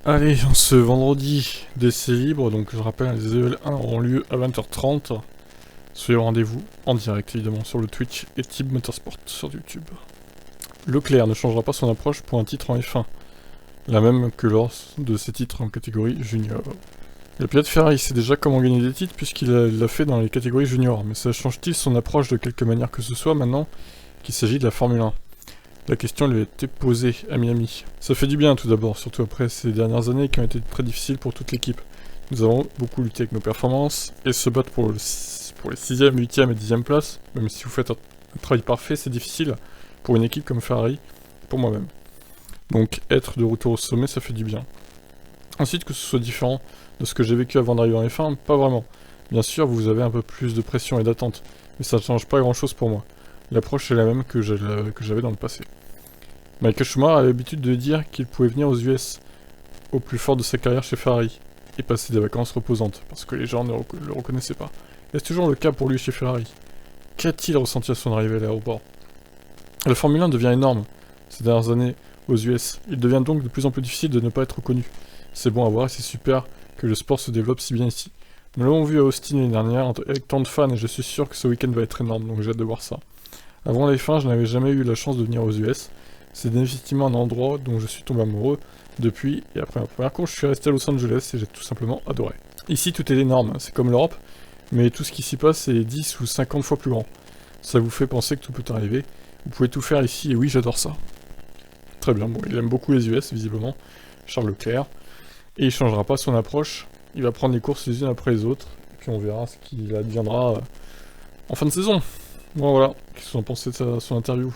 Allez, ce vendredi d'essai libre, donc je rappelle, les EL1 auront lieu à 20h30. Soyez au rendez-vous, en direct évidemment, sur le Twitch et Tib Motorsport sur YouTube. Leclerc ne changera pas son approche pour un titre en F1, la même que lors de ses titres en catégorie junior. Le pilote Ferrari sait déjà comment gagner des titres puisqu'il l'a fait dans les catégories juniors, mais ça change-t-il son approche de quelque manière que ce soit maintenant qu'il s'agit de la Formule 1 ? La question lui a été posée à Miami. Ça fait du bien tout d'abord, surtout après ces dernières années qui ont été très difficiles pour toute l'équipe. Nous avons beaucoup lutté avec nos performances, et se battre pour les 6e, 8e et 10e places, même si vous faites un travail parfait, c'est difficile pour une équipe comme Ferrari, pour moi-même. Donc être de retour au sommet, ça fait du bien. Ensuite, que ce soit différent de ce que j'ai vécu avant d'arriver en F1, pas vraiment. Bien sûr, vous avez un peu plus de pression et d'attente, mais ça ne change pas grand-chose pour moi. L'approche est la même que j'avais dans le passé. Michael Schumacher avait l'habitude de dire qu'il pouvait venir aux US, au plus fort de sa carrière chez Ferrari, et passer des vacances reposantes, parce que les gens ne le reconnaissaient pas. Est-ce toujours le cas pour lui chez Ferrari? Qu'a-t-il ressenti à son arrivée à l'aéroport? La Formule 1 devient énorme ces dernières années aux US. Il devient donc de plus en plus difficile de ne pas être reconnu. C'est bon à voir et c'est super que le sport se développe si bien ici. Nous l'avons vu à Austin l'année dernière avec tant de fans et je suis sûr que ce week-end va être énorme, donc j'ai hâte de voir ça. Avant la F1, je n'avais jamais eu la chance de venir aux US. C'est définitivement un endroit dont je suis tombé amoureux depuis, et après ma première course, je suis resté à Los Angeles et j'ai tout simplement adoré. Ici, tout est énorme, c'est comme l'Europe, mais tout ce qui s'y passe est 10 ou 50 fois plus grand. Ça vous fait penser que tout peut arriver. Vous pouvez tout faire ici, et oui, j'adore ça. Très bien, bon, il aime beaucoup les US, visiblement, Charles Leclerc, et il changera pas son approche, il va prendre les courses les unes après les autres, et puis on verra ce qu'il adviendra en fin de saison. Bon voilà, qu'est-ce que vous en pensez de son interview?